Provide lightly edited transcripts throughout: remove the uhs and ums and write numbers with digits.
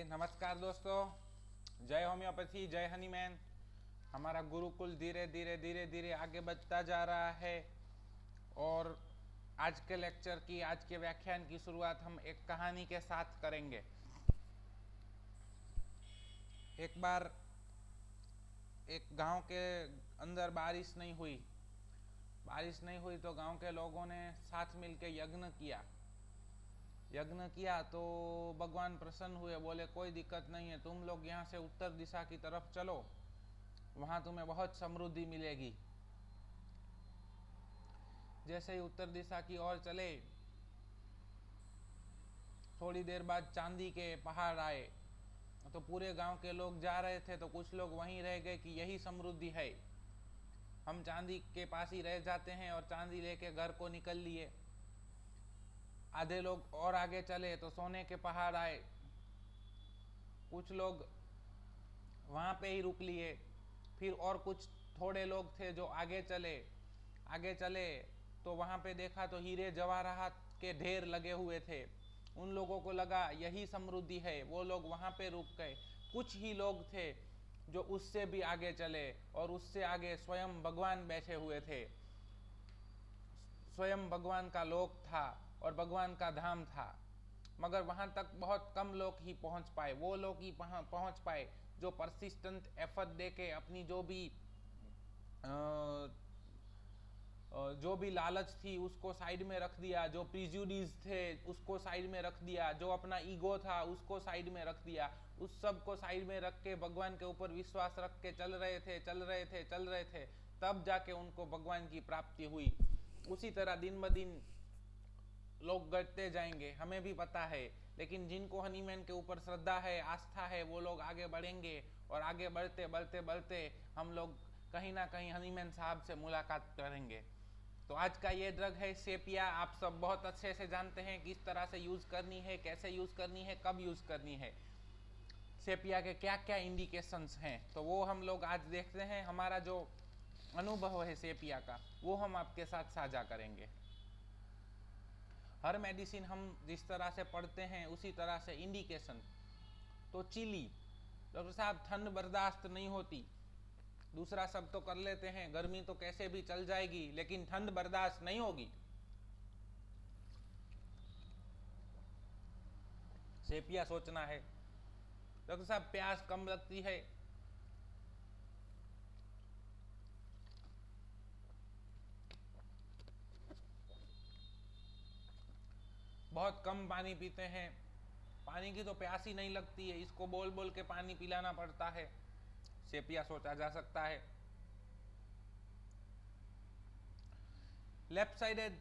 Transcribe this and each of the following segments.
नमस्कार दोस्तों। जय होम्योपैथी, जय हनीमैन। हमारा गुरुकुल धीरे धीरे धीरे धीरे आगे बढ़ता जा रहा है और आज के लेक्चर की, आज के व्याख्यान की शुरुआत हम एक कहानी के साथ करेंगे। एक बार एक गांव के अंदर बारिश नहीं हुई तो गांव के लोगों ने साथ मिलकर यज्ञ किया तो भगवान प्रसन्न हुए। बोले कोई दिक्कत नहीं है, तुम लोग यहाँ से उत्तर दिशा की तरफ चलो, वहां तुम्हें बहुत समृद्धि मिलेगी। जैसे ही उत्तर दिशा की ओर चले, थोड़ी देर बाद चांदी के पहाड़ आए। तो पूरे गांव के लोग जा रहे थे तो कुछ लोग वहीं रह गए कि यही समृद्धि है, हम चांदी के पास ही रह जाते हैं, और चांदी लेके घर को निकल लिए। आधे लोग और आगे चले तो सोने के पहाड़ आए। कुछ लोग वहां पे ही रुक लिए। फिर और कुछ थोड़े लोग थे जो आगे चले तो वहां पे देखा तो हीरे जवाहरात के ढेर लगे हुए थे। उन लोगों को लगा यही समृद्धि है, वो लोग वहां पे रुक गए। कुछ ही लोग थे जो उससे भी आगे चले, और उससे आगे स्वयं भगवान बैठे हुए थे। स्वयं भगवान का लोक था और भगवान का धाम था, मगर वहां तक बहुत कम लोग ही पहुंच पाए। वो लोग ही पहुंच पाए जो परसिस्टेंट एफर्ट देके अपनी जो भी लालच थी उसको साइड में रख दिया, जो प्रिजुडिस थे उसको साइड में रख दिया, जो अपना ईगो था उसको साइड में रख दिया। उस सब को साइड में रख के भगवान के ऊपर विश्वास रख के चल रहे थे, तब जाके उनको भगवान की प्राप्ति हुई। उसी तरह दिन ब दिन लोग घटते जाएंगे, हमें भी पता है, लेकिन जिनको हनीमैन के ऊपर श्रद्धा है, आस्था है, वो लोग आगे बढ़ेंगे। और आगे बढ़ते हम लोग कहीं ना कहीं हनीमैन साहब से मुलाकात करेंगे। तो आज का ये ड्रग है सेपिया। आप सब बहुत अच्छे से जानते हैं किस तरह से यूज करनी है, कैसे यूज करनी है, कब यूज करनी है। सेपिया के क्या क्या इंडिकेशंस हैं, तो वो हम लोग आज देखते हैं। हमारा जो अनुभव है सेपिया का, वो हम आपके साथ साझा करेंगे। हर मेडिसिन हम जिस तरह से पढ़ते हैं उसी तरह से इंडिकेशन। तो चिली, डॉक्टर साहब ठंड बर्दाश्त नहीं होती, दूसरा सब तो कर लेते हैं, गर्मी तो कैसे भी चल जाएगी, लेकिन ठंड बर्दाश्त नहीं होगी। सेपिया सोचना है। डॉक्टर साहब प्यास कम लगती है, बहुत कम पानी पीते हैं, पानी की तो प्यास ही नहीं लगती है, इसको बोल बोल के पानी पिलाना पड़ता है। सेपिया सोचा जा सकता है। लेफ्ट साइडेड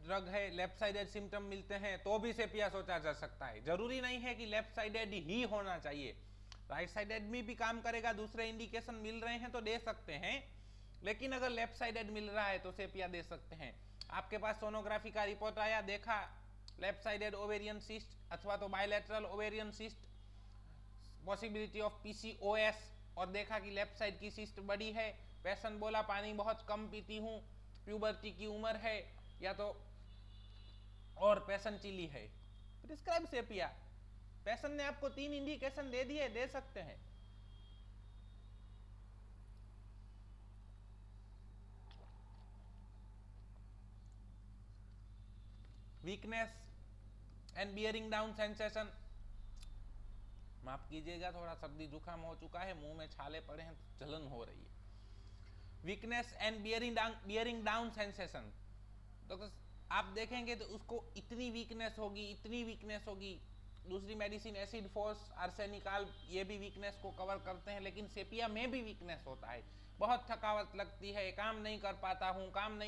ड्रग है, लेफ्ट साइडेड सिम्टम मिलते हैं तो भी सेपिया सोचा जा सकता है। जरूरी नहीं है कि लेफ्ट साइडेड ही होना चाहिए, राइट साइडेड में भी काम करेगा। दूसरे इंडिकेशन मिल रहे हैं तो दे सकते हैं, लेकिन अगर लेफ्ट साइडेड मिल रहा है तो सेपिया दे सकते हैं। आपके पास सोनोग्राफी का रिपोर्ट आया, देखा लेफ्ट साइडेड ओवेरियन सिस्ट अथवा तो bilateral ovarian cyst, possibility of PCOS, और देखा कि लेफ्ट साइड की सिस्ट बड़ी है। पेशेंट बोला पानी बहुत कम पीती हूँ, प्यूबर्टी की उम्र है, या तो और पेशेंट चिली है, प्रिस्क्राइब सेपिया। पेशेंट ने आपको 3 इंडिकेशन दे दिए, दे सकते हैं। Weakness and bearing down sensation, माफ कीजिएगा थोड़ा सर्दी जुकाम हो चुका है, मुंह में छाले पड़े हैं, जलन हो रही है। Weakness and bearing down sensation, तो आप देखेंगे तो उसको इतनी वीकनेस होगी। दूसरी मेडिसिन एसिड फोर्स, आर्सेनिकाल, ये भी वीकनेस को कवर करते हैं, लेकिन सेपिया में भी वीकनेस होता है। बहुत थकावट लगती है, काम नहीं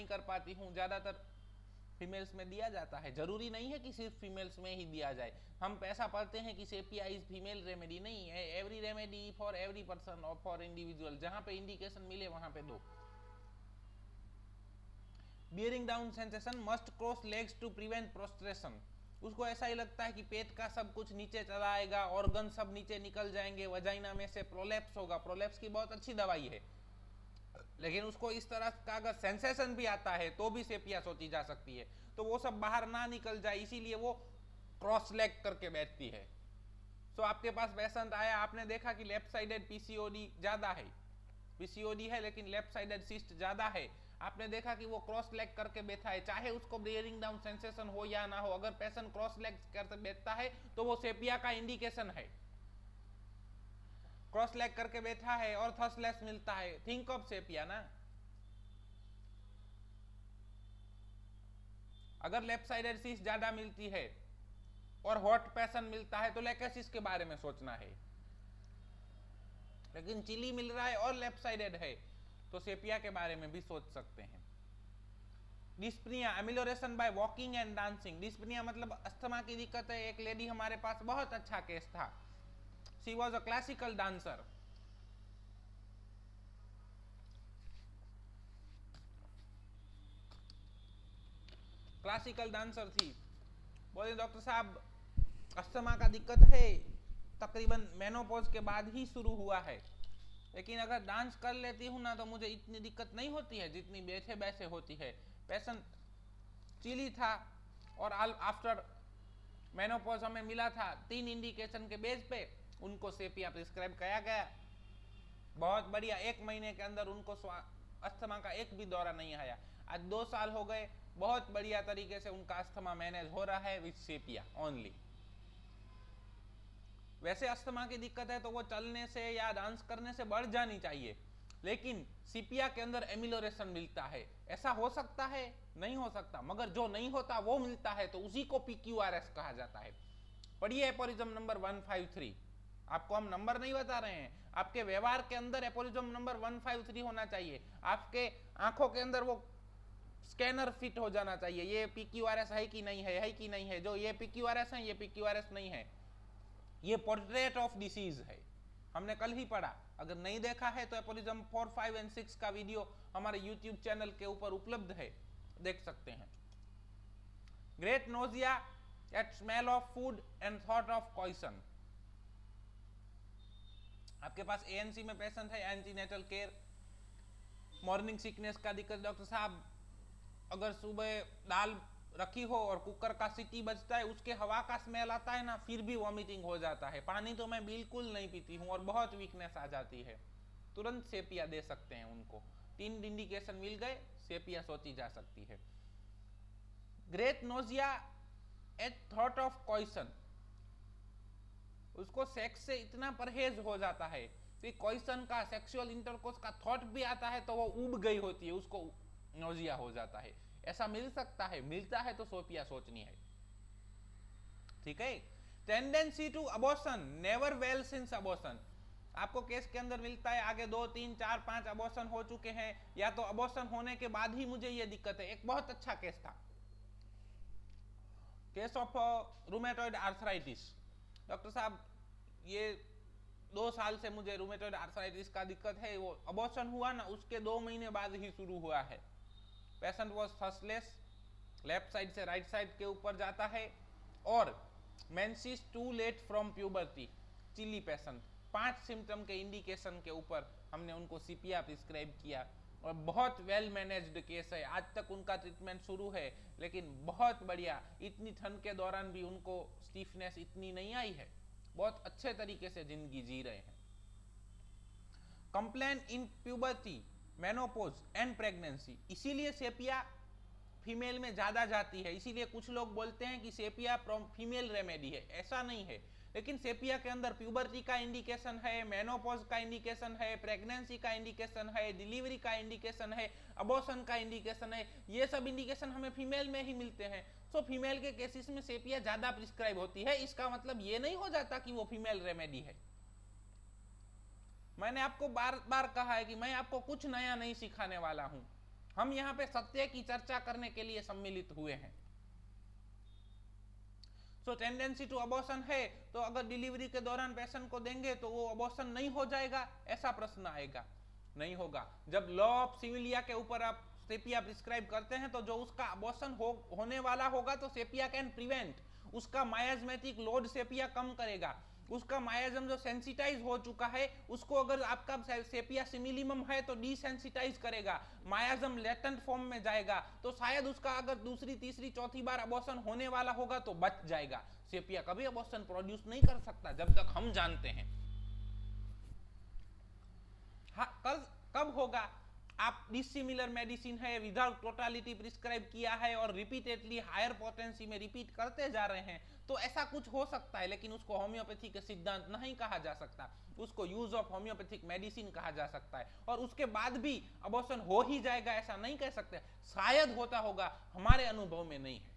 कर पाती हूँ। ज़्यादातर फीमेल्स में दिया जाता है, जरूरी नहीं है कि सिर्फ फीमेल्स में ही दिया जाए। हम पैसा पढ़ते हैं कि सेपिया इज फीमेल रेमेडी, नहीं है। Every remedy for every person और फॉर इंडिविजुअल, जहां पे इंडिकेशन मिले वहां पे दो। Bearing down sensation, must cross legs to prevent prostration, उसको ऐसा ही लगता है कि पेट का सब कुछ नीचे चला आएगा, ऑर्गन सब नीचे निकल जाएंगे, वजाइना में से प्रोलेप्स होगा। प्रोलेप्स की बहुत अच्छी दवाई है, लेकिन उसको इस तरह का अगर सेंसेशन भी आता है तो भी सेपिया सोची जा सकती है। तो वो सब बाहर ना निकल जाए, इसीलिए वो क्रॉस लेग करके बैठती है। सो आपके पास पेशेंट आया, आपने देखा कि लेफ्ट साइडेड पीसीओडी ज्यादा है, पीसीओडी है लेकिन लेफ्ट साइडेड सिस्ट ज्यादा है, आपने देखा कि वो क्रॉस लेग करके बैठा है, चाहे उसको बियरिंग डाउन सेंसेशन हो या ना हो, अगर पेशेंट क्रॉस लेग करके बैठता है तो वो सेपिया का इंडिकेशन है। क्रॉस लेग करके बैठा है और थर्स्टलेस मिलता है, थिंक ऑफ सेपिया ना। अगर लेफ्ट साइडेड सिस्ट ज्यादा मिलती है और हॉट पैसन मिलता है तो लेकेसिस के बारे में सोचना है, लेकिन चिली मिल रहा है और लेफ्ट साइडेड है तो सेपिया के बारे में भी सोच सकते हैं। Dyspnoea, amelioration by walking and dancing. Dyspnoea मतलब अस्थमा की दिक्कत है। एक लेडी हमारे पास, बहुत अच्छा केस था, she was a classical dancer, classical dancer थी, बोले डॉक्टर साहब अस्थमा का दिक्कत है, तकरीबन मेनोपॉज के बाद ही शुरू हुआ है, लेकिन अगर डांस कर लेती हूँ ना तो मुझे इतनी दिक्कत नहीं होती है जितनी बैठे बैठे होती है। पेशेंट चिली था और आफ्टर मेनोपॉज हमें मिला था 3 इंडिकेशन के बेस पे उनको सेपिया प्रिस्क्राइब किया गया। बहुत बढ़िया, 1 महीने के अंदर उनको अस्थमा का एक भी दौरा नहीं आया। आज 2 साल हो गए, बहुत बढ़िया तरीके से उनका अस्थमा मैनेज हो रहा है विद सेपिया ओनली। वैसे अस्थमा की दिक्कत है तो वो चलने से या डांस करने से बढ़ जानी चाहिए, लेकिन सीपिया के अंदर एमिलोरेशन मिलता है, ऐसा हो सकता है? नहीं हो सकता, मगर जो नहीं होता वो मिलता है तो उसी को पीक्यूआरएस कहा जाता है। पढ़िए एपोरिज्म नंबर 153, आपको हम नंबर नहीं बता रहे हैं, आपके व्यवहार के अंदर एपोरिज्म नंबर 153 होना चाहिए, आपके आंखों के अंदर वो स्कैनर फिट हो जाना चाहिए, ये पीक्यूआरएस है कि नहीं है कि नहीं है, जो ये पीक्यूआरएस है ये पीक्यूआरएस नहीं है, ये पोर्ट्रेट ऑफ डिसीज है, हमने कल ही पढ़ा। अगर नहीं देखा है तो एपोरिज्म 4, 5 एंड 6 का वीडियो हमारे यूट्यूब चैनल के ऊपर उपलब्ध है, देख सकते हैं। Great nausea at smell of food and thought of poison. आपके पास एएनसी में पेशेंट है, एंटीनेटल केयर, मॉर्निंग सिकनेस का दिक्कत, डॉक्टर साहब अगर सुबह दाल रखी हो और कुकर का सीटी बजता है, उसके हवा का स्मेल आता है ना, फिर भी वॉमिटिंग हो जाता है, पानी तो मैं बिल्कुल नहीं पीती हूँ और बहुत वीकनेस आ जाती है, तुरंत सेपिया दे सकते हैं उनको। 3 इंडिकेशन मिल गए, सेपिया सोची जा सकती है। Great nausea at thought of question, उसको सेक्स से इतना परहेज हो जाता है कि क्वेश्चन का, सेक्सुअल इंटरकोर्स का थॉट भी आता है तो वो उब गई होती है, उसको नोजिया हो जाता है। ऐसा मिल सकता है, मिलता है तो सोपिया सोचनी है, ठीक है। Tendency to abortion, never well since abortion, आपको केस के अंदर मिलता है आगे 2, 3, 4, 5 अबॉर्शन हो चुके हैं, या तो अबॉर्शन होने के बाद ही मुझे ये दिक्कत है। एक बहुत अच्छा केस था, case of rheumatoid arthritis, doctor साहब ये 2 साल से मुझे रूमेटॉइड आर्थराइटिस का दिक्कत है, वो अबॉर्शन हुआ ना उसके 2 महीने बाद ही शुरू हुआ है। Patient was thirstless, left side से राइट साइड के ऊपर जाता है, और menses too late from puberty, chilly patient, 5 symptom के इंडिकेशन के ऊपर हमने उनको सीपिया प्रिस्क्राइब किया और बहुत वेल मैनेज्ड केस है। आज तक उनका ट्रीटमेंट शुरू है, लेकिन बहुत बढ़िया, इतनी ठंड के दौरान भी उनको स्टीफनेस इतनी नहीं आई है, बहुत अच्छे तरीके से जिंदगी जी रहे हैं। Complain in puberty, menopause and pregnancy, इसीलिए सेपिया फीमेल में ज्यादा जाती है, इसीलिए कुछ लोग बोलते हैं कि सेपिया फीमेल रेमेडी है, ऐसा नहीं है। लेकिन सेपिया के अंदर प्यूबर्टी का इंडिकेशन है, मेनोपॉज का इंडिकेशन है, प्रेगनेंसी का इंडिकेशन है, डिलीवरी का इंडिकेशन है, अबॉर्शन का इंडिकेशन है, ये सब इंडिकेशन हमें फीमेल में ही मिलते हैं। सो फीमेल के केसेस में सेपिया ज्यादा प्रिस्क्राइब होती है, इसका मतलब ये नहीं हो जाता कि वो फीमेल रेमेडी है। मैंने आपको बार बार कहा है कि मैं आपको कुछ नया नहीं सिखाने वाला हूं, हम यहाँ पे सत्य की चर्चा करने के लिए सम्मिलित हुए हैं। सो टेंडेंसी टू अबॉर्शन है तो अगर डिलीवरी के दौरान पेशेंट को देंगे तो वो अबॉर्शन नहीं हो जाएगा, ऐसा प्रश्न आएगा, नहीं होगा। जब लॉ ऑफ सिविलिया के ऊपर आप सेपिया प्रिस्क्राइब करते हैं तो जो उसका अबॉर्शन होने वाला होगा तो सेपिया कैन प्रिवेंट, उसका मायाज्मेटिक लोड सेपिया कम करेगा। उसका मायाजम जो सेंसिटाइज हो चुका है उसको अगर आपका सेपिया सिमिलिमम है तो डिसेंसिटाइज करेगा, मायाजम लेटेंट फॉर्म में जाएगा, तो शायद उसका अगर दूसरी तीसरी चौथी बार अबॉर्शन होने वाला होगा तो बच जाएगा। सेपिया कभी अबॉर्शन प्रोड्यूस नहीं कर सकता जब तक हम जानते हैं। हाँ, कब होगा? आप डिसिमिलर मेडिसिन है, विदाउट टोटालिटी प्रिस्क्राइब किया है और रिपीटेडली हायर पोटेंसी में रिपीट करते जा रहे हैं तो ऐसा कुछ हो सकता है, लेकिन उसको होम्योपैथी के सिद्धांत नहीं कहा जा सकता, उसको यूज ऑफ होम्योपैथिक मेडिसिन कहा जा सकता है। और उसके बाद भी अबॉर्शन हो ही जाएगा ऐसा नहीं कह सकते, शायद होता होगा, हमारे अनुभव में नहीं है।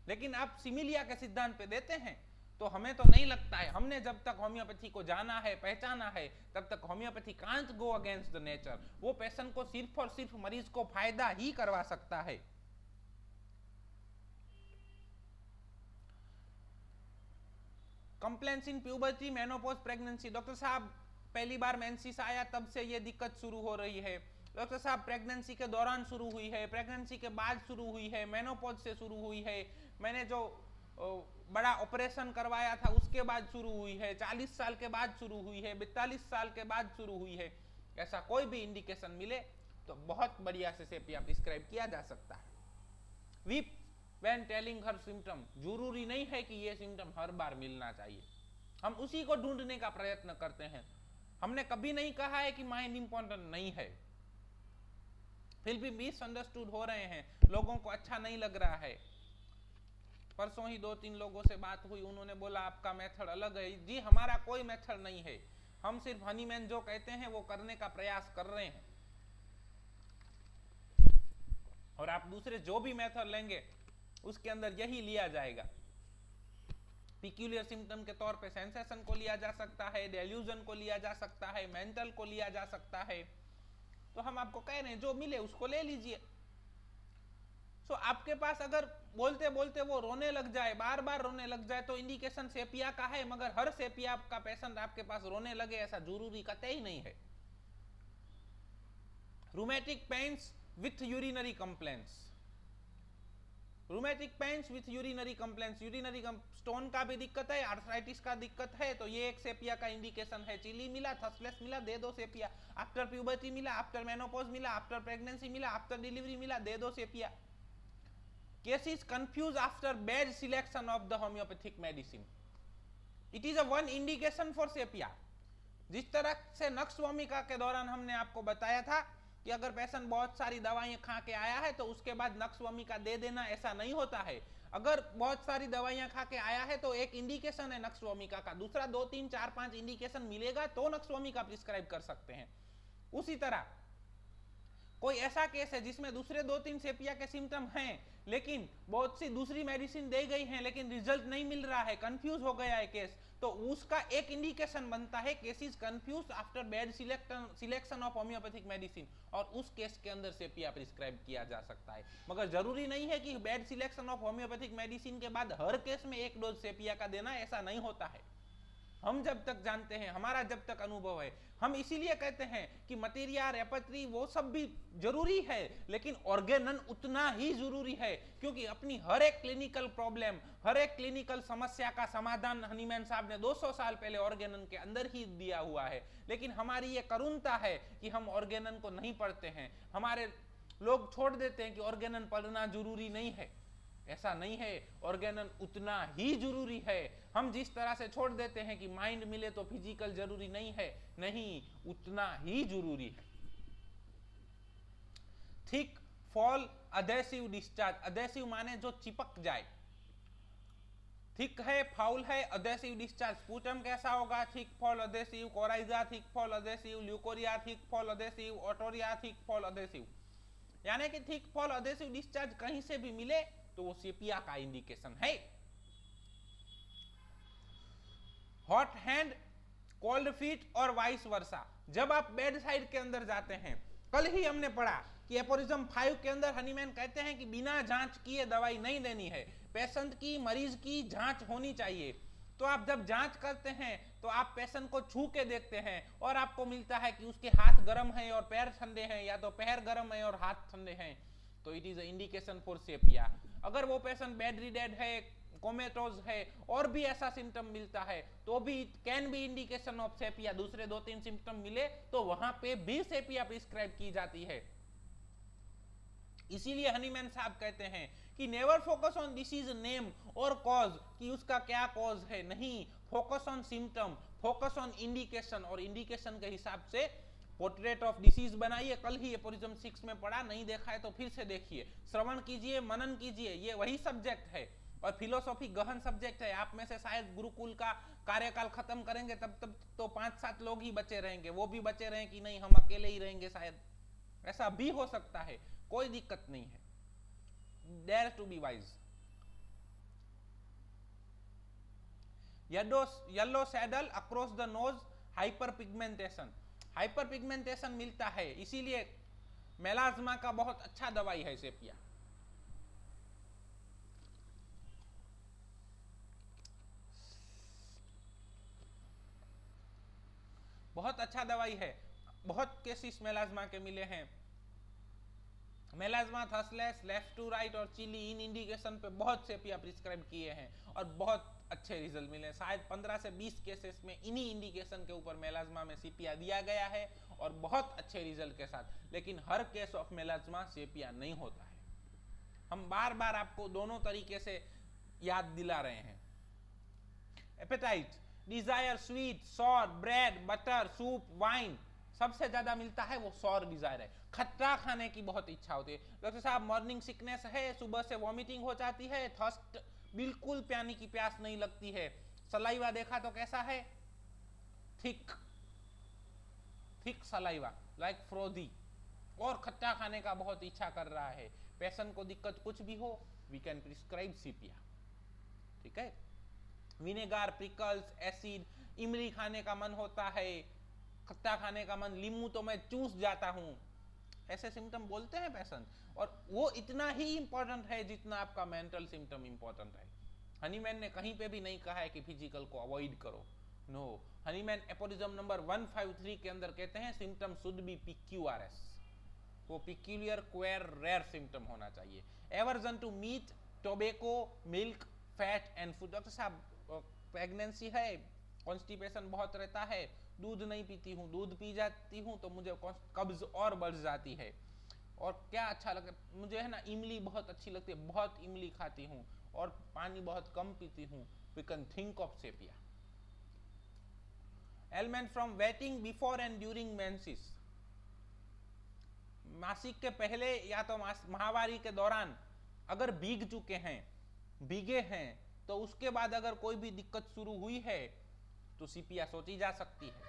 लेकिन आप सिमिलिया के सिद्धांत पे देते हैं तो हमें तो नहीं लगता है, हमने जब तक होम्योपैथी को जाना है, पहचाना है, तब तक homeopathy can't go against the nature. वो पेशेंट को सिर्फ और सिर्फ मरीज को फायदा ही करवा सकता है। कंप्लेंट्स इन प्यूबर्टी, मेनोपॉज, प्रेगनेंसी। डॉक्टर साहब पहली बार मेंसेस आया तब से ये दिक्कत शुरू हो रही है। डॉक्टर साहब प्रेगनेंसी के दौरान शुरू हुई है, प्रेगनेंसी के बाद शुरू हुई है, मेनोपॉज से शुरू हुई है, मैंने जो बड़ा ऑपरेशन करवाया था उसके बाद शुरू हुई है, 40 साल के बाद शुरू हुई है, 42 साल के बाद शुरू हुई है। ऐसा कोई भी इंडिकेशन मिले तो बहुत बढ़िया से सेपिया प्रिस्क्राइब किया जा सकता है। Weep when telling her symptom, जरूरी नहीं है कि ये सिम्टम हर बार मिलना चाहिए, हम उसी को ढूंढने का प्रयत्न करते हैं। हमने कभी नहीं कहा है कि माइंड इंपॉर्टेंट नहीं है, फिर भी मिसअंडरस्टूड हो रहे हैं, लोगों को अच्छा नहीं लग रहा है। परसों ही 2-3 लोगों से बात हुई, उन्होंने बोला आपका मेथड अलग है। जी हमारा कोई मेथड नहीं है, हम सिर्फ हनीमैन जो कहते हैं वो करने का प्रयास कर रहे हैं, और आप दूसरे जो भी मेथड लेंगे उसके अंदर यही लिया जाएगा। पिक्यूलियर सिम्टम के तौर पे सेंसेशन को लिया जा सकता है, डेल्यूजन को लिया जा सकता है, मेंटल को लिया जा सकता है। तो हम आपको कह रहे हैं जो मिले उसको ले लीजिए। तो आपके पास अगर बोलते बोलते वो रोने लग जाए, बार बार रोने लग जाए, तो इंडिकेशन सेपिया का है, मगर हर सेपिया का पेशेंट आपके पास रोने लगे ऐसा जरूरी कतई नहीं है। Rheumatic pains with urinary complaints, rheumatic pains with urinary complaints, urinary stone का भी दिक्कत है, आर्थराइटिस का दिक्कत है, तो ये एक सेपिया का इंडिकेशन है। चिली मिला, थसलेस मिला, दे दो सेपिया। आफ्टर प्यूबर्टी मिला, आफ्टर मेनोपॉज मिला, आफ्टर प्रेगनेंसी मिला, आफ्टर डिलीवरी मिला, दे दो sepia. Cases confused after bad selection of the homeopathic medicine. It is a one indication for sepia. जिस तरह से नक्सवमिका के दौरान हमने आपको बताया था कि अगर पेशेंट बहुत सारी दवाइयां खा के आया है तो उसके बाद नक्सवमिका दे देना, ऐसा नहीं होता है। अगर बहुत सारी दवाइयां खा के आया है तो एक इंडिकेशन है नक्सवमिका का, दूसरा 2, 3, 4, 5 इंडिकेशन मिलेगा तो नक्सवमिका प्रिस्क्राइब कर सकते हैं। उसी तरह कोई ऐसा केस है जिसमें दूसरे 2-3 सेपिया के सिम्टम हैं लेकिन बहुत सी दूसरी मेडिसिन दे गई हैं लेकिन रिजल्ट नहीं मिल रहा है, कंफ्यूज हो गया है केस, तो उसका एक इंडिकेशन बनता है case is confuse after bad selection of homeopathic medicine, और उस केस के अंदर सेपिया प्रिस्क्राइब किया जा सकता है। मगर जरूरी नहीं है कि bad selection of homeopathic medicine के बाद हर केस में 1 डोज सेपिया का देना, ऐसा नहीं होता है। हम जब तक जानते हैं, हमारा जब तक अनुभव है, हम इसीलिए कहते हैं कि मटेरिया, रेपट्री वो सब भी जरूरी है लेकिन ऑर्गेनन उतना ही जरूरी है, क्योंकि अपनी हर एक क्लिनिकल प्रॉब्लम, हर एक क्लिनिकल समस्या का समाधान हनीमैन साहब ने 200 साल पहले ऑर्गेनन के अंदर ही दिया हुआ है। लेकिन हमारी ये करुणता है कि हम ऑर्गेनन को नहीं पढ़ते हैं, हमारे लोग छोड़ देते हैं कि ऑर्गेनन पढ़ना जरूरी नहीं है। ऐसा नहीं है, ऑर्गेनन उतना ही जरूरी है। हम जिस तरह से छोड़ देते हैं कि माइंड मिले तो फिजिकल जरूरी नहीं है, नहीं, उतना ही जरूरी है। Thick fall adhesive discharge, adhesive माने जो चिपक जाए, थिक है, फाउल है, अधेसिव डिस्चार्ज। स्पूटम कैसा होगा? Thick fall adhesive, coryza thick fall adhesive, leucorrhoea thick fall adhesive, otorrhoea thick fall adhesive. यानी कि थिक फॉल अधेसिव डिस्चार्ज कहीं से भी मिले तो वो सेपिया का इंडिकेशन है। हॉट हैंड, कोल्ड फीट और वाइस वर्सा। जब आप बेड साइड के अंदर जाते हैं, कल ही हमने पढ़ा कि एपोरिज्म 5 के अंदर हनीमैन कहते हैं कि बिना जांच किए दवाई नहीं देनी है, पेशेंट की, मरीज की जांच होनी चाहिए। तो आप जब जांच करते हैं तो आप पेशेंट को छू के देखते हैं और आपको मिलता है कि उसके हाथ गर्म है और पैर ठंडे हैं, या तो पैर गर्म है और हाथ ठंडे हैं, तो it is a indication for sepia. अगर वो पेशेंट बेड रिडेड है, कोमेटोज है और भी ऐसा सिम्टम मिलता है तो भी it can be indication of sepia. दूसरे 2-3 सिम्टम मिले तो वहां पे भी सेपिया प्रिस्क्राइब की जाती है। इसीलिए हनीमैन साहब कहते हैं कि never focus on disease name और कॉज, कि उसका क्या कॉज है, नहीं, focus on symptom, focus on indication, और इंडिकेशन के हिसाब से पोर्ट्रेट ऑफ डिसीज बनाइए। कल ही एपोरिज्म 6 में पढ़ा, नहीं देखा है तो फिर से देखिए, श्रवण कीजिए, मनन कीजिए, ये वही सब्जेक्ट है। और फिलोसॉफी गहन सब्जेक्ट है। आप में से शायद गुरुकुल का कार्यकाल खत्म करेंगे तब तो 5-7 लोग ही बचे रहेंगे, वो भी बचे रहे कि नहीं हम अकेले ही रहेंगे, शायद ऐसा भी हो सकता है, कोई दिक्कत नहीं है। Dare to be wise. Yellow saddle across the nose, hyperpigmentation. Hyperpigmentation मिलता है, इसीलिए मेलाज्मा का बहुत अच्छा दवाई है सेपिया। बहुत अच्छा दवाई है। बहुत केसेस मेलाज्मा के मिले हैं। मेलाज्मा, थर्सलेस, लेफ्ट टू राइट और चिली, इन इंडिकेशन पे बहुत सेपिया प्रिस्क्राइब किए हैं और बहुत अच्छे रिजल्ट मिले। शायद 15 से 20 केसेस में इन्हीं इंडिकेशन के ऊपर मेलाज्मा में सेपिया दिया गया है और बहुत अच्छे रिजल्ट के साथ। लेकिन हर केस ऑफ मेलाज्मा सेपिया नहीं होता है। हम बार बार आपको दोनों तरीके से याद दिला रहे हैं। Appetite, desire sweet, sour, bread, butter, soup, wine, सबसे ज्यादा मिलता है वो सॉर डिजायर है। खट्टा खाने की बहुत इच्छा होती है। डॉक्टर साहब मॉर्निंग सिकनेस है, सुबह से वॉमिटिंग हो जाती है, थर्स्ट, बिल्कुल पानी की प्यास नहीं लगती है, सलाइवा देखा तो कैसा है, थिक थिक सलाइवा लाइक फ्रोदी, और खट्टा खाने का बहुत इच्छा कर रहा है। पेशेंट को दिक्कत कुछ भी हो, वी कैन प्रिस्क्राइब सेपिया। ठीक है। विनेगार, प्रिकल्स, एसिड, इमली खाने का मन होता है, खट्टा खाने का मन, लींबू तो मैं चूस जाता हूं, ऐसे सिम्टम बोलते हैं पेशेंट। और वो इतना ही इंपॉर्टेंट है जितना आपका मेंटल सिम्टम इंपॉर्टेंट है। हनीमैन ने कहीं पे भी नहीं कहा है कि फिजिकल को अवॉइड करो, नो। हनीमैन एपोरिज्म नंबर 153 के अंदर कहते हैं सिम्टम शुड बी PQRS, वो पिक्यूलियर, क्वेर, रेयर सिम्टम होना चाहिए। Aversion to meat, tobacco, milk, fat and food. Doctor साहब प्रेगनेंसी है, कॉन्स्टिपेशन बहुत रहता है, दूध नहीं पीती हूँ, दूध पी जाती हूँ तो मुझे कब्ज और बढ़ जाती है। और क्या अच्छा लगता है मुझे, है ना, इमली बहुत अच्छी लगती है, बहुत इमली खाती हूँ और पानी बहुत कम पीती हूँ। We can think of sepia. Element from wetting before and during menses, मासिक के पहले या तो माहवारी के दौरान अगर भीग चुके हैं, भीगे हैं, तो उसके बाद अगर कोई भी दिक्कत शुरू हुई है तो सेपिया सोची जा सकती है।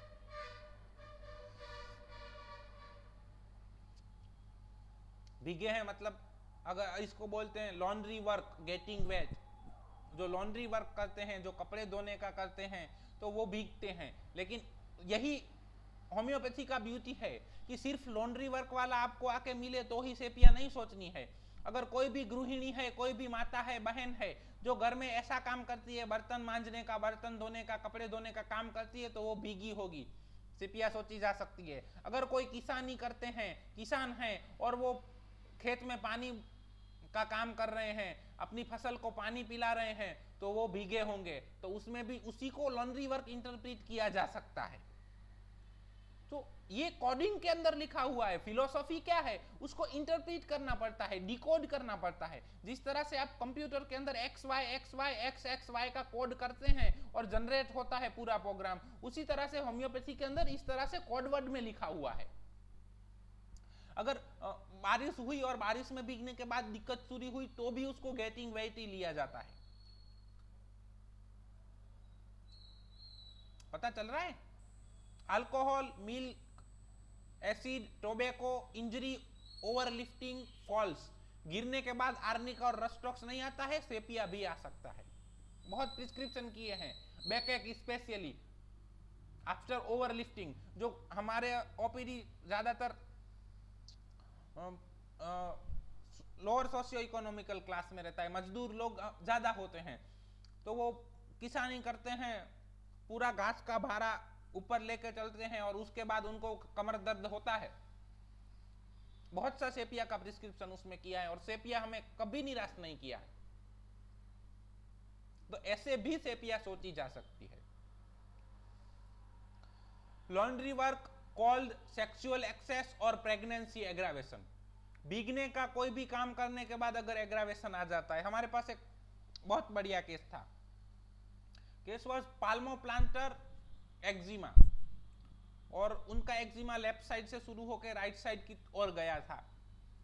भीगे हैं मतलब अगर इसको बोलते हैं लॉन्ड्री वर्क, गेटिंग वेट। जो लॉन्ड्री वर्क करते हैं, जो कपड़े धोने का करते हैं, तो वो भीगते हैं। लेकिन यही होम्योपैथी का ब्यूटी है कि सिर्फ लॉन्ड्री वर्क वाला आपको आके मिले तो ही सेपिया नहीं सोचनी है। अगर कोई भी गृहिणी है, कोई भी माता है, बहन है जो घर में ऐसा काम करती है, बर्तन मांजने का, बर्तन धोने का, कपड़े धोने का काम करती है, तो वो भीगी होगी, सेपिया सोची जा सकती है। अगर कोई किसानी करते हैं, किसान हैं और वो खेत में पानी का काम कर रहे हैं, अपनी फसल को पानी पिला रहे हैं, तो वो भीगे होंगे, तो उसमें भी उसी को लॉन्ड्री वर्क इंटरप्रेट किया जा सकता है। तो ये कोडिंग के अंदर लिखा हुआ है। फिलोसॉफी क्या है, उसको इंटरप्रेट करना पड़ता है, डिकोड करना पड़ता है। जिस तरह से आप कंप्यूटर के अंदर XY XY X X Y का कोड करते हैं और जनरेट होता है पूरा प्रोग्राम, उसी तरह से होम्योपैथी के अंदर इस तरह से कोड वर्ड में लिखा हुआ है। अगर बारिश हुई और बारिश में भीगने के बाद दिक्कत शुरू हुई तो भी उसको गेटिंग वेट ही लिया जाता है। पता चल रहा है? Alcohol, milk, acid, tobacco, injury, overlifting, falls, गिरने के बाद आर्निक और रस्टॉक्स नहीं आता है, सेपिया भी आ सकता है। बहुत प्रिस्क्रिप्शन किए हैं, बैकएक स्पेशली आफ्टर ओवरलिफ्टिंग। जो हमारे ओपीडी ज्यादातर लोअर सोशियो इकोनॉमिकल क्लास में रहता है, मजदूर लोग ज्यादा होते हैं, तो वो किसानी करते हैं, पूरा घास का भारा ऊपर लेके चलते हैं और उसके बाद उनको कमर दर्द होता है। बहुत सा सेपिया का प्रिस्क्रिप्शन उसमें किया है और सेपिया हमें कभी निराश नहीं किया है। तो ऐसे भी सेपिया सोची जा सकती है। Laundry work called sexual excess और प्रेगनेंसी एग्रावेशन। भीगने का कोई भी काम करने के बाद अगर एग्रावेशन आ जाता है, हमारे पास एक बहुत बढ़िया केस था। केस वाज पाल्मोप्लांटर एक्जिमा, और उनका एक्जिमा लेफ्ट साइड से शुरू होकर राइट साइड की ओर गया था,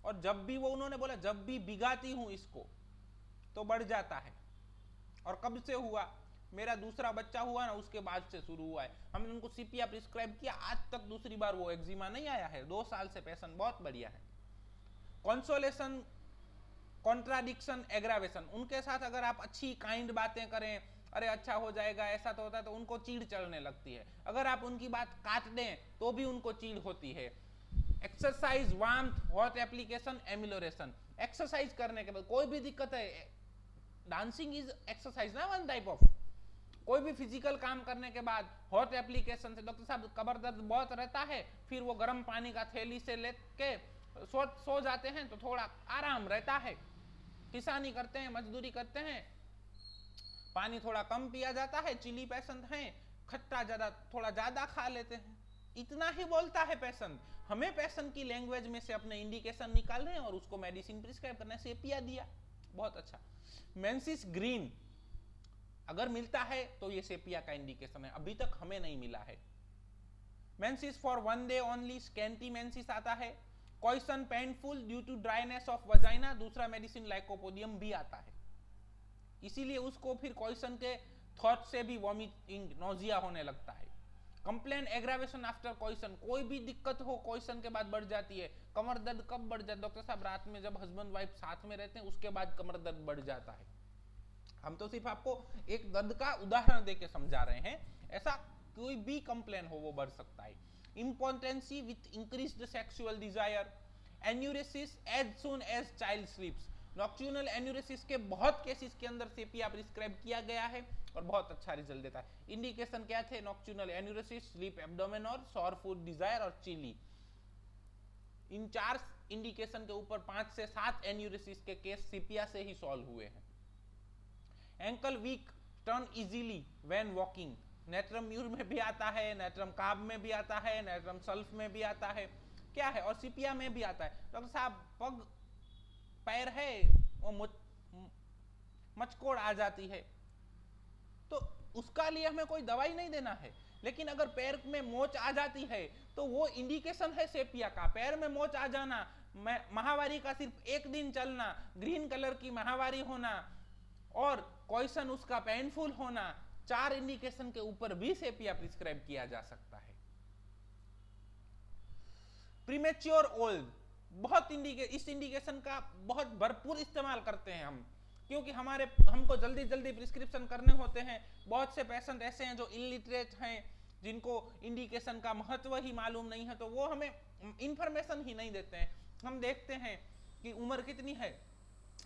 और जब भी वो उन्होंने बोला जब भी भिगाती हूं इसको तो बढ़ जाता है। और कब से हुआ? मेरा दूसरा बच्चा हुआ ना, उसके बाद से शुरू हुआ है। हमने उनको सीपिया प्रिस्क्राइब किया, आज तक दूसरी बार वो एक्जिमा नहीं आया है। 2 साल से पेशेंट बहुत बढ़िया है। कंसोलेशन, कॉन्ट्राडिक्शन, एग्रावेशन, उनके साथ अगर आप अच्छी काइंड बातें करें, अरे अच्छा हो जाएगा, ऐसा तो होता है, तो उनको चीड़ चढ़ने लगती है। अगर आप उनकी बात काट दें तो भी उनको चीड़ होती है। Exercise, warmth, hot application, amelioration. Exercise करने के बाद कोई भी दिक्कत है, डांसिंग इज एक्सरसाइज ना, वन टाइप ऑफ। कोई भी फिजिकल काम करने के बाद हॉट एप्लीकेशन से, डॉक्टर साहब कमर दर्द बहुत रहता है, फिर वो गर्म पानी का थैली से लेके सो जाते हैं तो थोड़ा आराम रहता है। किसानी करते हैं, मजदूरी करते हैं, पानी थोड़ा कम पिया जाता है, चिली पेशेंट हैं, खट्टा थोड़ा ज्यादा खा लेते हैं, इतना ही बोलता है पेशेंट। हमें पेशेंट की लैंग्वेज में से अपने इंडिकेशन निकालने हैं और उसको मेडिसिन प्रिस्क्राइब करने से पिया दिया, बहुत अच्छा। मेंसिस ग्रीन अगर मिलता है तो ये सेपिया का इंडिकेशन है, अभी तक हमें नहीं मिला है। Menses for 1 day only, scanty menses आता है। Question painful due to dryness of vagina, दूसरा मेडिसिन लाइकोपोडियम भी आता है। इसीलिए उसको फिर क्वेश्चन के थॉट से भी वॉमिटिंग, नोजिया होने लगता है। कंप्लेन एग्रावेशन आफ्टर क्वेश्चन, कोई भी दिक्कत हो क्वेश्चन के बाद बढ़ जाती है। कमर दर्द कब बढ़ जाता है डॉक्टर साहब? रात में जब हस्बैंड वाइफ साथ में रहते हैं उसके बाद कमर दर्द बढ़ जाता है। हम तो सिर्फ आपको एक दर्द का उदाहरण देके समझा रहे हैं, ऐसा कोई भी कंप्लेन हो वो बढ़ सकता है। Impotency with increased sexual desire, enuresis as soon as child sleeps. Nocturnal enuresis के बहुत केसेस के अंदर सेपिया प्रिस्क्राइब किया गया है और बहुत अच्छा रिजल्ट देता है। इंडिकेशन क्या थे? नॉक्ट्यूनल एन्यूरेसिस, स्लीप एब्डोमेन और सॉर फूड डिजायर और चिली। इन 4 इंडिकेशन के ऊपर 5 से 7 एन्यूरेसिस के केस सेपिया से ही सॉल्व हुए हैं। Ankle weak, turn easily when walking, natrum mur में भी आता है, नेट्रम काब में भी आता है, नेट्रम सल्फ में भी आता है, क्या है, और सीपिया में भी आता है। डॉक्टर साहब पग पैर है वो मचकोड़ आ जाती है, तो उसका लिए हमें कोई दवाई नहीं देना है। लेकिन अगर पैर में मोच आ जाती है तो वो इंडिकेशन है सेपिया का। पैर में मोच आ जाना, माहवारी का सिर्फ 1 दिन चलना, ग्रीन कलर की माहवारी होना और क्वेश्चन उसका पेनफुल होना, 4 इंडिकेशन के ऊपर भी सेपिया प्रिस्क्राइब किया जा सकता है। प्रीमेच्योर ओल्ड, बहुत इस इंडिकेशन का बहुत भरपूर इस्तेमाल करते हैं हम, क्योंकि हमको जल्दी जल्दी प्रिस्क्रिप्शन करने होते हैं। बहुत से पेशेंट ऐसे हैं जो इलिटरेट हैं, जिनको इंडिकेशन का महत्व ही मालूम नहीं है, तो वो हमें इंफॉर्मेशन ही नहीं देते हैं। हम देखते हैं कि उम्र कितनी है,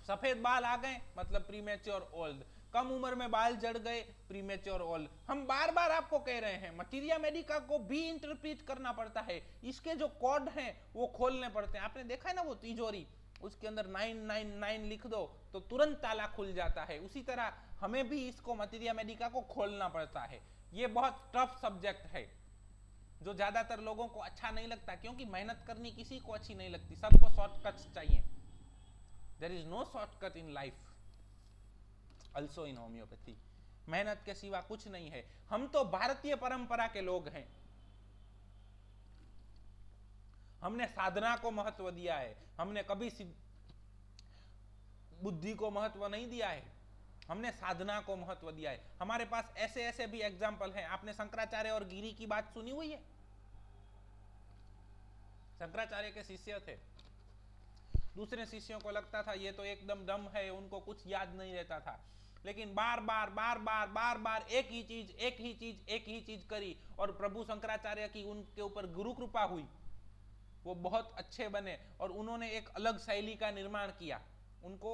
सफेद बाल आ गए मतलब प्रीमेच्योर ओल्ड, कम उम्र में बाल जड़ गए प्रीमेच्योर ओल्ड। हम बार बार आपको कह रहे हैं, मटीरिया मेडिका को भी इंटरप्रेट करना पड़ता है, इसके जो कोड हैं वो खोलने पड़ते हैं। आपने देखा है ना वो तिजोरी, उसके अंदर 999 लिख दो तो तुरंत ताला खुल जाता है, उसी तरह हमें भी इसको मटीरिया मेडिका को खोलना पड़ता है। ये बहुत टफ सब्जेक्ट है जो ज्यादातर लोगों को अच्छा नहीं लगता, क्योंकि मेहनत करनी किसी को अच्छी नहीं लगती, सबको शॉर्टकट्स चाहिए। There is no shortcut in life, also in homeopathy. मेहनत के सिवा कुछ नहीं है। हम तो भारतीय परंपरा के लोग हैं, हमने साधना को महत्व दिया है, हमने कभी बुद्धि को महत्व नहीं दिया है, हमने साधना को महत्व दिया है। हमारे पास ऐसे ऐसे भी एग्जाम्पल हैं। आपने शंकराचार्य और गिरी की बात सुनी हुई है? शंकराचार्य के शिष्य थे, दूसरे शिष्यों को लगता था ये तो एकदम डम है, उनको कुछ याद नहीं रहता था, लेकिन बार बार एक ही चीज करी और प्रभु शंकराचार्य की उनके ऊपर गुरु कृपा हुई, वो बहुत अच्छे बने और उन्होंने एक अलग शैली का निर्माण किया। उनको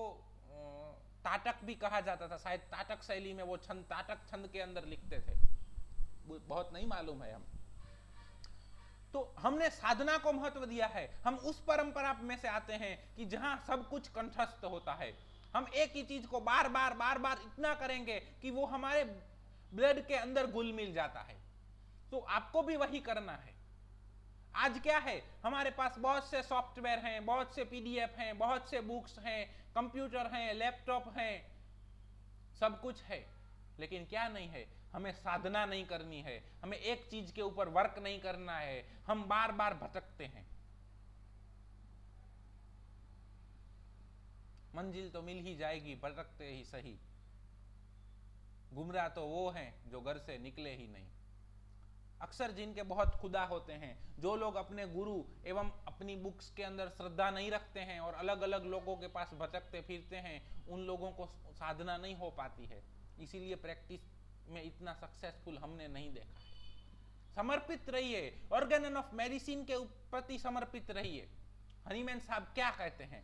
ताटक भी कहा जाता था, शायद ताटक शैली में वो छंद, ताटक छंद के अंदर लिखते थे, बहुत नहीं मालूम है हम। तो हमने साधना को महत्व दिया है। हम उस परंपरा में से आते हैं कि जहां सब कुछ कंठस्थ होता है। हम एक ही चीज को बार बार इतना करेंगे कि वो हमारे ब्लड के अंदर घुल मिल जाता है। तो आपको भी वही करना है। आज क्या है, हमारे पास बहुत से सॉफ्टवेयर हैं, बहुत से पीडीएफ हैं, बहुत से बुक्स हैं, कंप्यूटर हैं, लैपटॉप हैं, सब कुछ है, लेकिन क्या नहीं है, हमें साधना नहीं करनी है, हमें एक चीज के ऊपर वर्क नहीं करना है, हम बार बार भटकते हैं। मंजिल तो मिल ही जाएगी, भटकते ही सही। गुमराह तो वो हैं जो घर से निकले ही नहीं। अक्सर जिनके बहुत खुदा होते हैं, जो लोग अपने गुरु एवं अपनी बुक्स के अंदर श्रद्धा नहीं रखते हैं और अलग अलग लोगों के पास भटकते फिरते हैं, उन लोगों को साधना नहीं हो पाती है। इसीलिए प्रैक्टिस में इतना सक्सेसफुल हमने नहीं देखा है। समर्पित रहिए, ऑर्गेन ऑफ मेडिसिन के प्रति समर्पित रहिए। हनीमैन साहब क्या कहते हैं,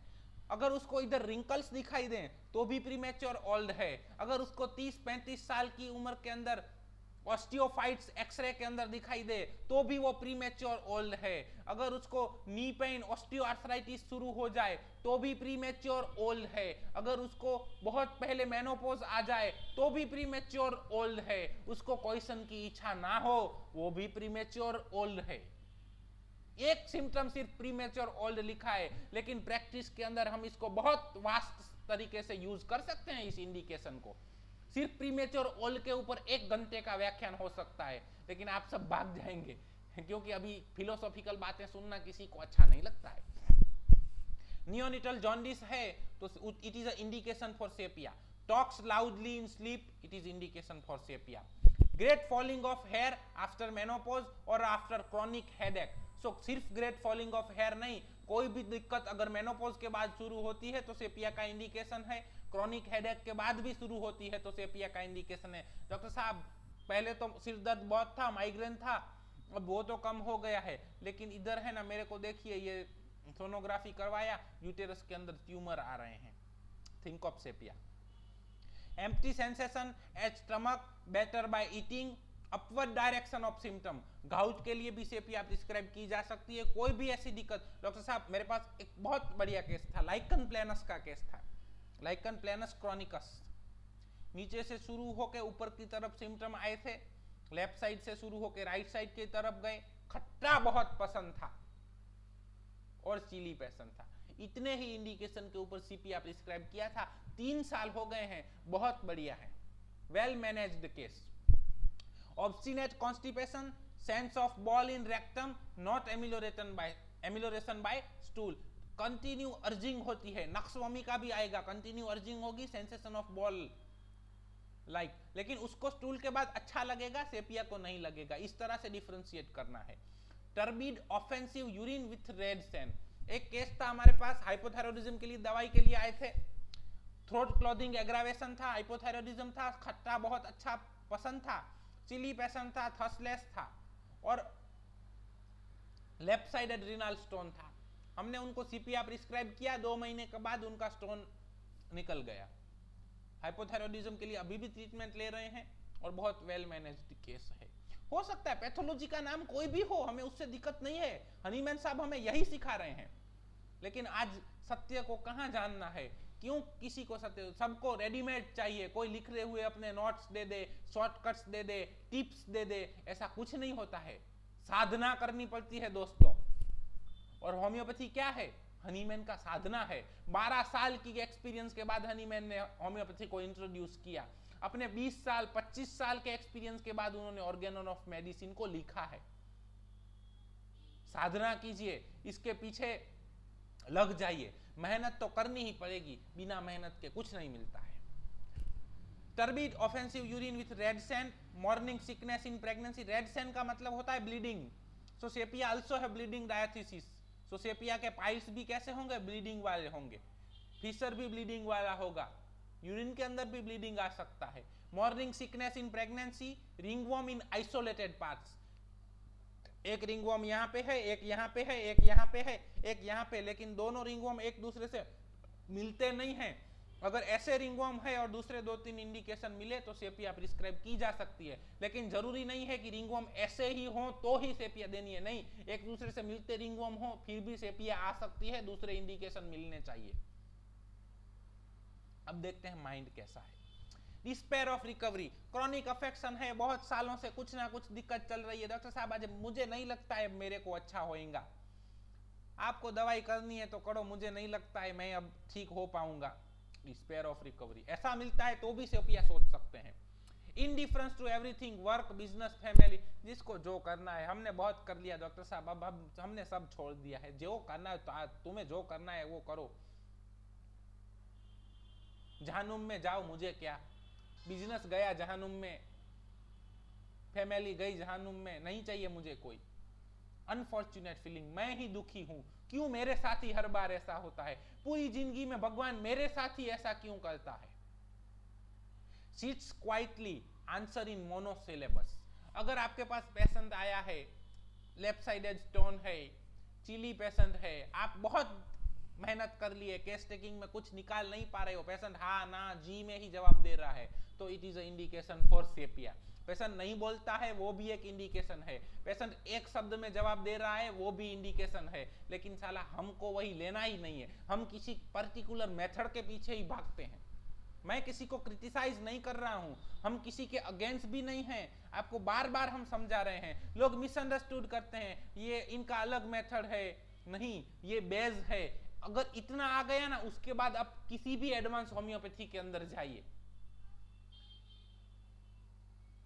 अगर उसको इधर रिंकल्स दिखाई दें तो भी प्रीमेच्योर ओल्ड है, अगर उसको 30-35 साल की उम्र के अंदर ऑस्टियोफाइट्स एक्सरे के अंदर दिखाई दे तो भी वो प्रीमेच्योर ओल्ड है, अगर उसको नी पेन ऑस्टियोआर्थराइटिस शुरू हो जाए तो भी प्रीमेच्योर ओल्ड है, अगर उसको बहुत पहले मेनोपॉज आ जाए तो भी प्रीमेच्योर ओल्ड है, उसको क्वेश्चन की इच्छा ना हो वो भी प्रीमेच्योर ओल्ड है। एक सिम्टम सिर्फ प्रीमेच्योर ओल्ड लिखा है, लेकिन प्रैक्टिस के अंदर हम इसको बहुत वास्ट तरीके से यूज कर सकते हैं। इस इंडिकेशन को सिर्फ प्रीमेच्योर ओल्ड के ऊपर 1 घंटे का व्याख्यान हो सकता है, लेकिन आप सब भाग जाएंगे क्योंकि अभी फिलोसॉफिकल बातें सुनना किसी को अच्छा नहीं लगता है। नियोनिटल जॉन्डिस है तो it is a indication for sepia. Talks loudly in sleep, it is indication for sepia. Great falling of hair after menopause और आफ्टर क्रॉनिक हेडेक। सो सिर्फ ग्रेट फॉलिंग ऑफ हेयर नहीं, कोई भी दिक्कत अगर मेनोपॉज के बाद शुरू होती है तो सेपिया का इंडिकेशन है, क्रॉनिक हेडेक के बाद भी शुरू होती है तो सेपिया का इंडिकेशन है। डॉक्टर साहब पहले तो सिर दर्द बहुत था, माइग्रेन था, अब वो तो कम हो गया है, लेकिन इधर है ना, मेरे को देखिए ये सोनोग्राफी करवाया, यूटेरस के अंदर ट्यूमर आ रहे हैं। Think of sepia. Empty sensation at stomach, better by eating, upward direction of symptom. Gout के लिए भी सेपिया प्रिस्क्राइब की जा सकती है। कोई भी ऐसी दिक्कत, डॉक्टर साहब मेरे पास एक बहुत बढ़िया केस था, लाइकन प्लेनस का केस था, लाइकन प्लेनस क्रॉनिकस। नीचे से शुरू होकर ऊपर की तरफ सिम्टम आए थे, लेफ्ट साइड से शुरू होकर राइट साइड की तरफ गए, खट्टा बहुत पसंद था और चीली पसंद था। इतने ही इंडिकेशन के ऊपर सीपिया प्रिस्क्राइब किया था। 3 साल हो गए हैं, बहुत बढ़िया है, well managed case. Obstinate constipation, sense of ball in rectum, not amelioration by stool. Continue urging होती है, नक्सवमी का भी आएगा, कंटिन्यू अर्जिंग होगी, सेंसेशन ऑफ बॉल लाइक, लेकिन उसको स्टूल के बाद अच्छा लगेगा, सेपिया को नहीं लगेगा। इस तरह से डिफरेंशिएट करना है। Turbid offensive urine with red sand. एक केस था हमारे पास, हाइपोथायरॉयडिज्म के लिए दवाई के लिए आए थे, थ्रोट क्लॉथिंग एग्रावेशन था, हाइपोथायरॉयडिज्म था, खट्टा बहुत अच्छा पसंद था, चिली पेशेंट था, थर्स्टलेस था और लेफ्ट साइड एड्रिनल स्टोन था। हमने उनको सीपिया प्रिस्क्राइब किया, 2 महीने के बाद उनका स्टोन निकल गया। हाइपोथायरॉयडिज्म के लिए अभी भी ट्रीटमेंट ले रहे हैं और बहुत वेल मैनेज्ड केस है। हो सकता है पैथोलॉजी का नाम कोई भी हो, हमें उससे दिक्कत नहीं है, हनीमैन साहब हमें यही सिखा रहे हैं, लेकिन आज सत्य को कहां जानना है, क्यों किसी को सत्य, सबको रेडीमेड चाहिए, कोई लिखे हुए अपने नोट्स दे दे, शॉर्टकट्स दे दे, टिप्स दे दे, ऐसा कुछ नहीं होता है। साधना करनी पड़ती है दोस्तों। और होम्योपैथी क्या है, हनीमैन का साधना है। 12 साल की एक्सपीरियंस के बाद हनीमैन ने होम्योपैथी को इंट्रोड्यूस किया। अपने 20 साल 25 साल के एक्सपीरियंस के बाद उन्होंने ऑर्गेन ऑफ मेडिसिन को लिखा है। साधना कीजिए, इसके पीछे लग जाइए, मेहनत तो करनी ही पड़ेगी, बिना मेहनत के कुछ नहीं मिलता है। Turbid offensive urine with red sand, morning sickness in pregnancy. Red sand का मतलब होता है ब्लीडिंग, सो सेपिया आल्सो है ब्लीडिंग डायथिसिस। सो सेपिया के पाइल्स भी कैसे होंगे, ब्लीडिंग वाले होंगे, फिशर भी ब्लीडिंग वाला होगा, यूरिन के अंदर भी ब्लीडिंग आ सकता है। Morning sickness in pregnancy, ringworm in isolated parts. एक रिंगवॉर्म यहाँ पे है, एक यहाँ पे है, एक यहाँ पे है, एक यहाँ पे, लेकिन दोनों रिंगवॉर्म एक दूसरे से मिलते नहीं हैं। अगर ऐसे रिंगवॉर्म है और दूसरे 2-3 इंडिकेशन मिले तो सेपिया प्रिस्क्राइब की जा सकती है, लेकिन जरूरी नहीं है कि रिंगवॉर्म ऐसे ही हो तो ही सेपिया देनी है, नहीं, एक दूसरे से मिलते रिंगवॉर्म हो फिर भी सेपिया आ सकती है, दूसरे इंडिकेशन मिलने चाहिए। अब देखते हैं माइंड कैसा है। Despair of recovery, chronic affection है, बहुत सालों से कुछ ना कुछ दिक्कत चल रही है, डॉक्टर साहब आज मुझे नहीं लगता है मेरे को अच्छा होएगा। आपको दवाई करनी है तो करो, मुझे नहीं लगता है मैं अब ठीक हो पाऊंगा। डिस्पेयर ऑफ रिकवरी, ऐसा मिलता है तो भी सेपिया सोच सकते हैं। Indifference to everything, work, business, family, जिसको जो करना है, हमने बहुत कर लिया डॉक्टर साहब, अब हमने सब छोड़ दिया है, जो करना है तो तुम्हें जो करना है वो करो, जहन्नुम में जाओ, मुझे क्या। बिजनेस गया जहन्नुम में, फैमिली गई जहन्नुम में, नहीं चाहिए मुझे कोई। अनफॉर्चुनेट फीलिंग, मैं ही दुखी हूं, क्यों मेरे साथ ही हर बार ऐसा होता है, पूरी जिंदगी में भगवान मेरे साथ ही ऐसा क्यों करता है। सिट्स क्वाइटली, आंसर इन मोनोसिलेबस, अगर आपके पास पेशेंट आया है, लेफ्ट साइडेड स्टोन है, चिली पेशेंट है, आप बहुत मेहनत कर लिए, केस टेकिंग में कुछ निकाल नहीं पा रहे हो, पेशेंट हाँ ना जी में ही जवाब दे रहा है, तो it is a indication for sepia. Patient नहीं बोलता है वो भी एक इंडिकेशन है, पेशेंट एक शब्द में जवाब दे रहा है वो भी इंडिकेशन है, लेकिन साला हमको वही लेना ही नहीं है, हम किसी पर्टिकुलर मेथड के पीछे ही भागते हैं। मैं किसी को क्रिटिसाइज नहीं कर रहा हूं, हम किसी के अगेंस्ट भी नहीं हैं, आपको बार बार हम समझा रहे हैं। लोग मिसअंडरस्टूड करते हैं, ये इनका अलग मेथड है, नहीं ये बेस है। अगर इतना आ गया ना, उसके बाद आप किसी भी एडवांस होम्योपैथी के अंदर जाइए,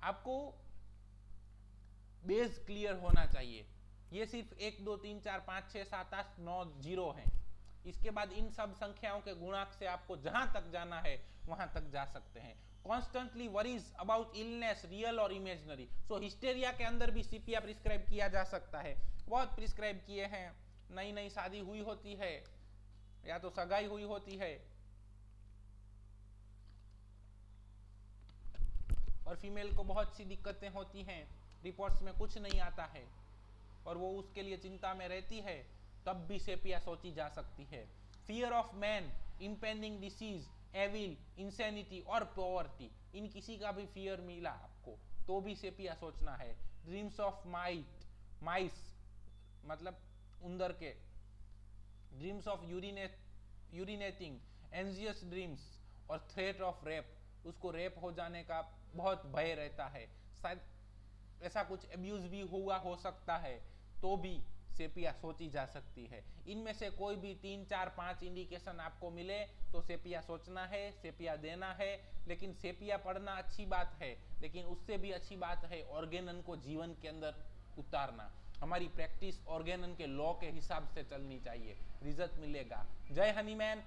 आपको बेस क्लियर होना चाहिए। ये सिर्फ 1 2 3 4 5 6 7 8 9 0 है, इसके बाद इन सब संख्याओं के गुणांक से आपको जहां तक जाना है वहां तक जा सकते हैं। Constantly worries about illness, real और इमेजिनरी, सो हिस्टेरिया के अंदर भी सीपिया प्रिस्क्राइब किया जा सकता है, बहुत प्रिस्क्राइब किए हैं। नई नई शादी हुई होती है या तो सगाई हुई होती है, और फीमेल को बहुत सी दिक्कतें होती हैं, रिपोर्ट्स में कुछ नहीं आता है और वो उसके लिए चिंता में रहती है, तब भी सेपिया सोची जा सकती है। Fear of man, impending disease, evil, insanity और पॉवर्टी, इन किसी का भी फियर मिला आपको तो भी सेपिया सोचना है। ड्रीम्स ऑफ माइस मतलब उंदर के, dreams of urinating, anxious dreams और थ्रेट ऑफ रेप, उसको रेप हो जाने का बहुत भय रहता है, शायद ऐसा कुछ अब्यूज भी हुआ हो सकता है, तो भी सेपिया सोची जा सकती है। इनमें से कोई भी 3 4 5 इंडिकेशन आपको मिले तो सेपिया सोचना है, सेपिया देना है। लेकिन सेपिया पढ़ना अच्छी बात है, लेकिन उससे भी अच्छी बात है ऑर्गेनन को जीवन के अंदर उतारना। हमारी प्रैक्टिस ऑर्गेनन के लॉ के हिसाब से चलनी चाहिए, रिजल्ट मिलेगा। जय हनीमैन।